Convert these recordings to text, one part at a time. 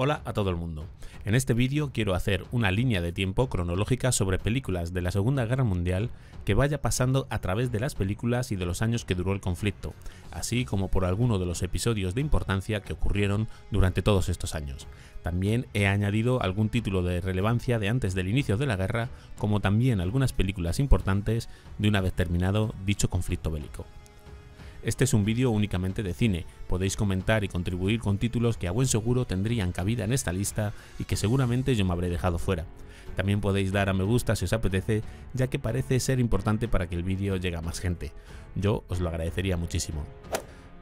Hola a todo el mundo. En este vídeo quiero hacer una línea de tiempo cronológica sobre películas de la Segunda Guerra Mundial que vaya pasando a través de las películas y de los años que duró el conflicto, así como por alguno de los episodios de importancia que ocurrieron durante todos estos años. También he añadido algún título de relevancia de antes del inicio de la guerra, como también algunas películas importantes de una vez terminado dicho conflicto bélico. Este es un vídeo únicamente de cine, podéis comentar y contribuir con títulos que a buen seguro tendrían cabida en esta lista y que seguramente yo me habré dejado fuera. También podéis dar a me gusta si os apetece, ya que parece ser importante para que el vídeo llegue a más gente. Yo os lo agradecería muchísimo.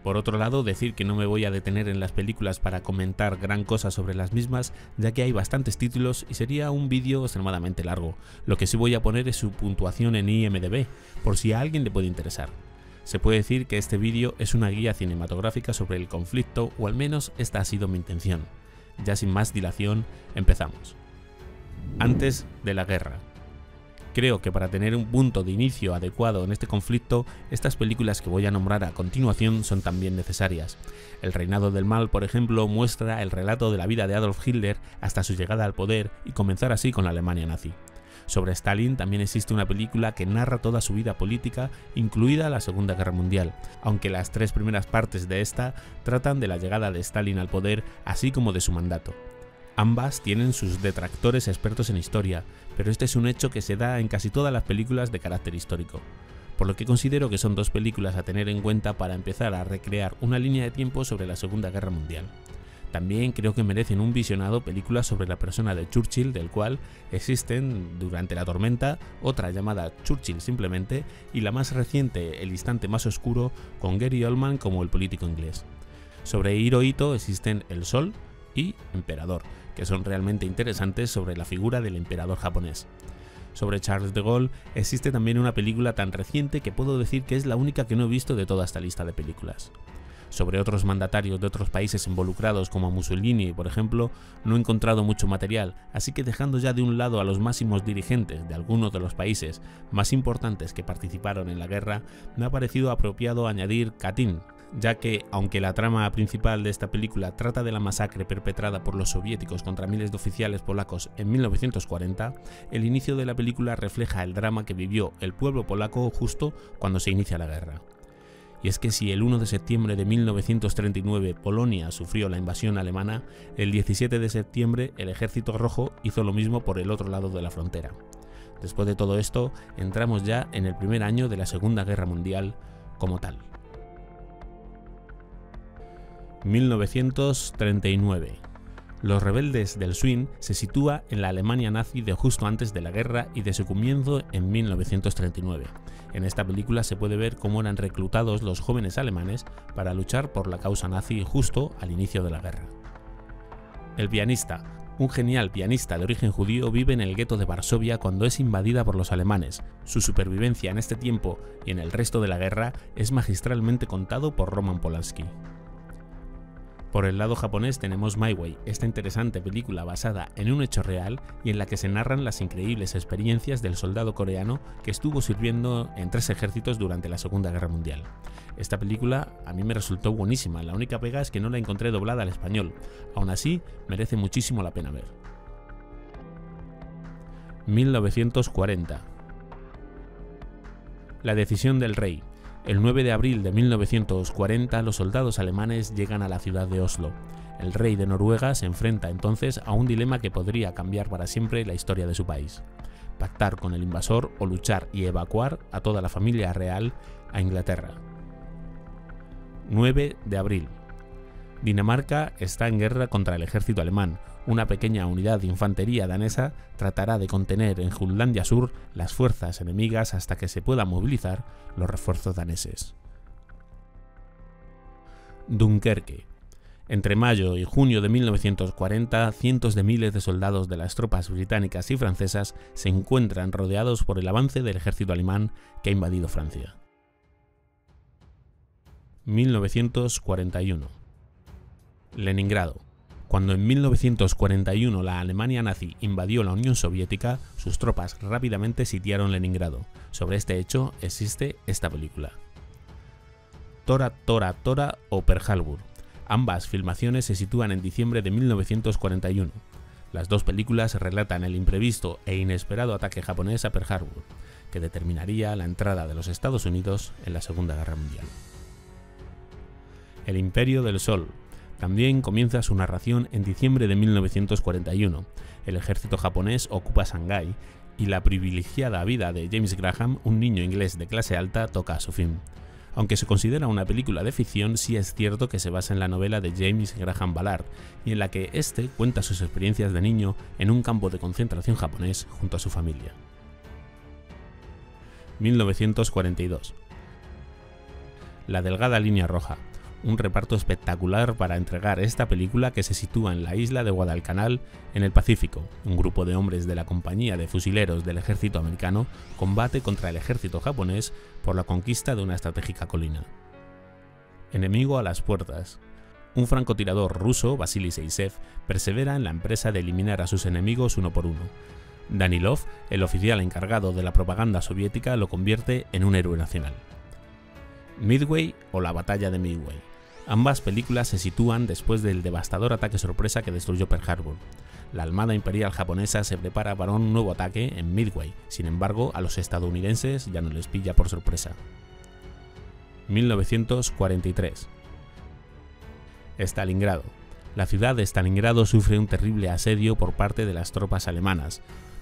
Por otro lado, decir que no me voy a detener en las películas para comentar gran cosa sobre las mismas, ya que hay bastantes títulos y sería un vídeo extremadamente largo. Lo que sí voy a poner es su puntuación en IMDb, por si a alguien le puede interesar. Se puede decir que este vídeo es una guía cinematográfica sobre el conflicto, o al menos esta ha sido mi intención. Ya sin más dilación, empezamos. Antes de la guerra. Creo que para tener un punto de inicio adecuado en este conflicto, estas películas que voy a nombrar a continuación son también necesarias. El reinado del mal, por ejemplo, muestra el relato de la vida de Adolf Hitler hasta su llegada al poder y comenzar así con la Alemania nazi. Sobre Stalin también existe una película que narra toda su vida política, incluida la Segunda Guerra Mundial, aunque las tres primeras partes de esta tratan de la llegada de Stalin al poder, así como de su mandato. Ambas tienen sus detractores expertos en historia, pero este es un hecho que se da en casi todas las películas de carácter histórico, por lo que considero que son dos películas a tener en cuenta para empezar a recrear una línea de tiempo sobre la Segunda Guerra Mundial. También creo que merecen un visionado películas sobre la persona de Churchill, del cual existen Durante la tormenta, otra llamada Churchill simplemente, y la más reciente El instante más oscuro, con Gary Oldman como el político inglés. Sobre Hirohito existen El Sol y Emperador, que son realmente interesantes sobre la figura del emperador japonés. Sobre Charles de Gaulle existe también una película tan reciente que puedo decir que es la única que no he visto de toda esta lista de películas. Sobre otros mandatarios de otros países involucrados como Mussolini, por ejemplo, no he encontrado mucho material, así que dejando ya de un lado a los máximos dirigentes de algunos de los países más importantes que participaron en la guerra, me ha parecido apropiado añadir Katyn, ya que, aunque la trama principal de esta película trata de la masacre perpetrada por los soviéticos contra miles de oficiales polacos en 1940, el inicio de la película refleja el drama que vivió el pueblo polaco justo cuando se inicia la guerra. Y es que si el 1 de septiembre de 1939 Polonia sufrió la invasión alemana, el 17 de septiembre el Ejército Rojo hizo lo mismo por el otro lado de la frontera. Después de todo esto, entramos ya en el primer año de la Segunda Guerra Mundial como tal. 1939. Los rebeldes del Swing se sitúa en la Alemania nazi de justo antes de la guerra y de su comienzo en 1939. En esta película se puede ver cómo eran reclutados los jóvenes alemanes para luchar por la causa nazi justo al inicio de la guerra. El pianista. Un genial pianista de origen judío vive en el gueto de Varsovia cuando es invadida por los alemanes. Su supervivencia en este tiempo y en el resto de la guerra es magistralmente contado por Roman Polanski. Por el lado japonés tenemos My Way, esta interesante película basada en un hecho real y en la que se narran las increíbles experiencias del soldado coreano que estuvo sirviendo en 3 ejércitos durante la Segunda Guerra Mundial. Esta película a mí me resultó buenísima, la única pega es que no la encontré doblada al español, aún así merece muchísimo la pena ver. 1940. La decisión del rey. El 9 de abril de 1940 los soldados alemanes llegan a la ciudad de Oslo. El rey de Noruega se enfrenta entonces a un dilema que podría cambiar para siempre la historia de su país: pactar con el invasor o luchar y evacuar a toda la familia real a Inglaterra. 9 de abril. Dinamarca está en guerra contra el ejército alemán. Una pequeña unidad de infantería danesa tratará de contener en Jutlandia Sur las fuerzas enemigas hasta que se puedan movilizar los refuerzos daneses. Dunkerque. Entre mayo y junio de 1940, cientos de miles de soldados de las tropas británicas y francesas se encuentran rodeados por el avance del ejército alemán que ha invadido Francia. 1941. Leningrado. Cuando en 1941 la Alemania nazi invadió la Unión Soviética, sus tropas rápidamente sitiaron Leningrado. Sobre este hecho existe esta película. Tora Tora Tora o Pearl Harbor. Ambas filmaciones se sitúan en diciembre de 1941. Las dos películas relatan el imprevisto e inesperado ataque japonés a Pearl Harbor, que determinaría la entrada de los Estados Unidos en la Segunda Guerra Mundial. El Imperio del Sol también comienza su narración en diciembre de 1941. El ejército japonés ocupa Shanghái y la privilegiada vida de James Graham, un niño inglés de clase alta, toca a su fin. Aunque se considera una película de ficción, sí es cierto que se basa en la novela de James Graham Ballard y en la que éste cuenta sus experiencias de niño en un campo de concentración japonés junto a su familia. 1942. La delgada línea roja. Un reparto espectacular para entregar esta película que se sitúa en la isla de Guadalcanal, en el Pacífico. Un grupo de hombres de la compañía de fusileros del ejército americano combate contra el ejército japonés por la conquista de una estratégica colina. Enemigo a las puertas. Un francotirador ruso, Vasily Seisev, persevera en la empresa de eliminar a sus enemigos uno por uno. Danilov, el oficial encargado de la propaganda soviética, lo convierte en un héroe nacional. Midway o la batalla de Midway. Ambas películas se sitúan después del devastador ataque sorpresa que destruyó Pearl Harbor. La Armada Imperial japonesa se prepara para un nuevo ataque en Midway, sin embargo a los estadounidenses ya no les pilla por sorpresa. 1943. Stalingrado. La ciudad de Stalingrado sufre un terrible asedio por parte de las tropas alemanas.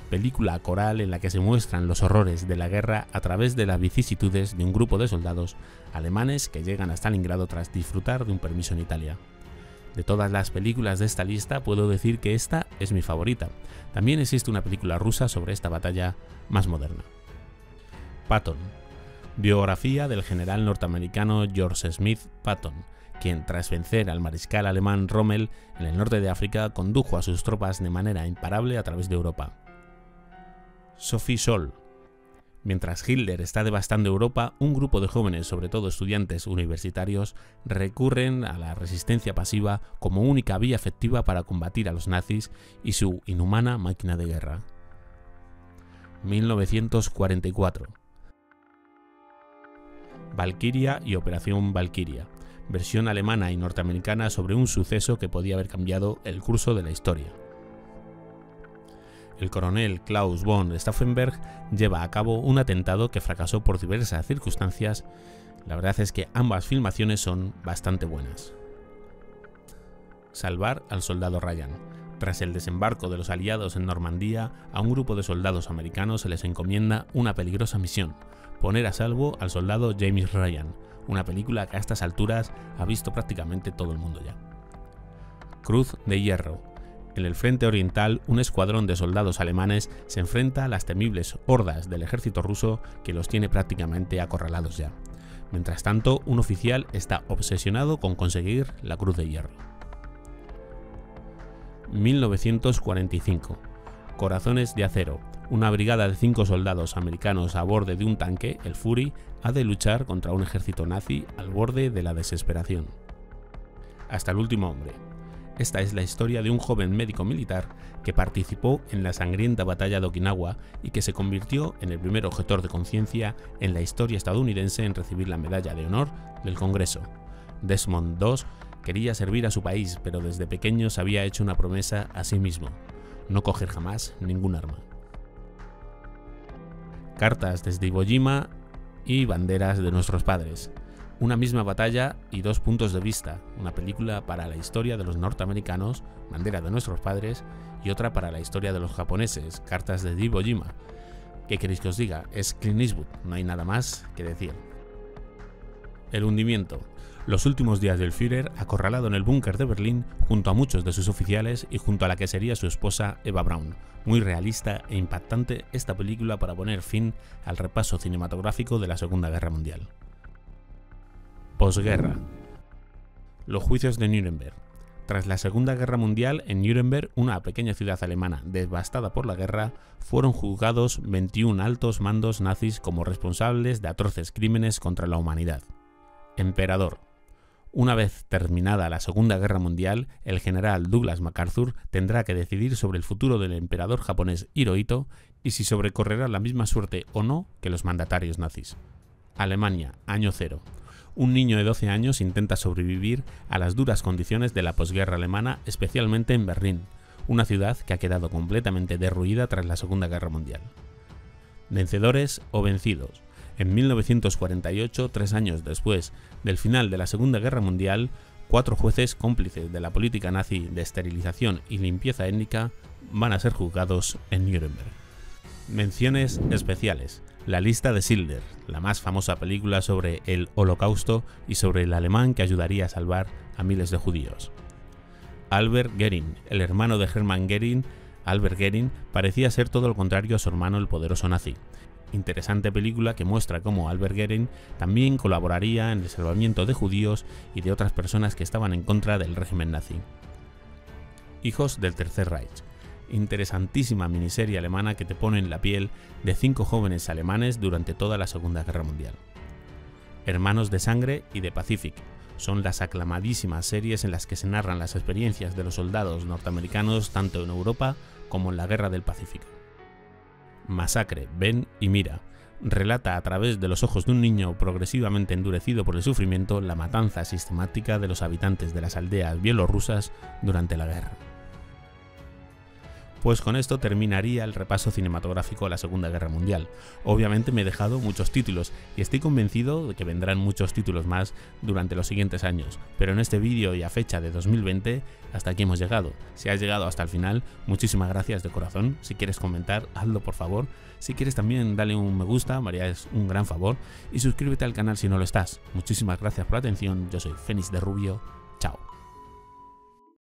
Película coral en la que se muestran los horrores de la guerra a través de las vicisitudes de un grupo de soldados alemanes que llegan a Stalingrado tras disfrutar de un permiso en Italia. De todas las películas de esta lista puedo decir que esta es mi favorita. También existe una película rusa sobre esta batalla más moderna. Patton. Biografía del general norteamericano George Smith Patton, quien tras vencer al mariscal alemán Rommel en el norte de África condujo a sus tropas de manera imparable a través de Europa. Sophie Scholl. Mientras Hitler está devastando Europa, un grupo de jóvenes, sobre todo estudiantes universitarios, recurren a la resistencia pasiva como única vía efectiva para combatir a los nazis y su inhumana máquina de guerra. 1944. Valkyria y Operación Valkyria. Versión alemana y norteamericana sobre un suceso que podía haber cambiado el curso de la historia. El coronel Klaus von Stauffenberg lleva a cabo un atentado que fracasó por diversas circunstancias. La verdad es que ambas filmaciones son bastante buenas. Salvar al soldado Ryan. Tras el desembarco de los aliados en Normandía, a un grupo de soldados americanos se les encomienda una peligrosa misión: poner a salvo al soldado James Ryan, una película que a estas alturas ha visto prácticamente todo el mundo ya. Cruz de Hierro. En el frente oriental, un escuadrón de soldados alemanes se enfrenta a las temibles hordas del ejército ruso que los tiene prácticamente acorralados ya. Mientras tanto, un oficial está obsesionado con conseguir la Cruz de Hierro. 1945. Corazones de acero. Una brigada de 5 soldados americanos a bordo de un tanque, el Fury, ha de luchar contra un ejército nazi al borde de la desesperación. Hasta el último hombre. Esta es la historia de un joven médico militar que participó en la sangrienta batalla de Okinawa y que se convirtió en el primer objetor de conciencia en la historia estadounidense en recibir la Medalla de Honor del Congreso. Desmond II quería servir a su país, pero desde pequeño se había hecho una promesa a sí mismo: no coger jamás ningún arma. Cartas desde Iwo Jima y Banderas de nuestros padres. Una misma batalla y dos puntos de vista, una película para la historia de los norteamericanos, Bandera de nuestros padres, y otra para la historia de los japoneses, Cartas de Iwo Jima. ¿Qué queréis que os diga? Es Clint Eastwood, no hay nada más que decir. El hundimiento. Los últimos días del Führer acorralado en el búnker de Berlín junto a muchos de sus oficiales y junto a la que sería su esposa Eva Braun. Muy realista e impactante esta película para poner fin al repaso cinematográfico de la Segunda Guerra Mundial. Posguerra. Los juicios de Nuremberg. Tras la Segunda Guerra Mundial, en Nuremberg, una pequeña ciudad alemana devastada por la guerra, fueron juzgados 21 altos mandos nazis como responsables de atroces crímenes contra la humanidad. Emperador. Una vez terminada la Segunda Guerra Mundial, el general Douglas MacArthur tendrá que decidir sobre el futuro del emperador japonés Hirohito y si sobrecorrerá la misma suerte o no que los mandatarios nazis. Alemania, año cero. un niño de 12 años intenta sobrevivir a las duras condiciones de la posguerra alemana, especialmente en Berlín, una ciudad que ha quedado completamente derruida tras la Segunda Guerra Mundial. Vencedores o vencidos. En 1948, 3 años después del final de la Segunda Guerra Mundial, 4 jueces cómplices de la política nazi de esterilización y limpieza étnica van a ser juzgados en Nuremberg. Menciones especiales. La lista de Schindler, la más famosa película sobre el Holocausto y sobre el alemán que ayudaría a salvar a miles de judíos. Albert Goering, el hermano de Hermann Göring. Albert Goering parecía ser todo lo contrario a su hermano el poderoso nazi. Interesante película que muestra cómo Albert Goering también colaboraría en el salvamiento de judíos y de otras personas que estaban en contra del régimen nazi. Hijos del Tercer Reich. Interesantísima miniserie alemana que te pone en la piel de 5 jóvenes alemanes durante toda la Segunda Guerra Mundial. Hermanos de Sangre y de Pacific. Son las aclamadísimas series en las que se narran las experiencias de los soldados norteamericanos tanto en Europa como en la Guerra del Pacífico. Masacre, ven y mira. Relata a través de los ojos de un niño progresivamente endurecido por el sufrimiento la matanza sistemática de los habitantes de las aldeas bielorrusas durante la guerra. Pues con esto terminaría el repaso cinematográfico a la Segunda Guerra Mundial. Obviamente me he dejado muchos títulos y estoy convencido de que vendrán muchos títulos más durante los siguientes años, pero en este vídeo y a fecha de 2020 hasta aquí hemos llegado. Si has llegado hasta el final, muchísimas gracias de corazón. Si quieres comentar, hazlo por favor. Si quieres también dale un me gusta, me harías un gran favor, y suscríbete al canal si no lo estás. Muchísimas gracias por la atención, yo soy Fénix de Rubio.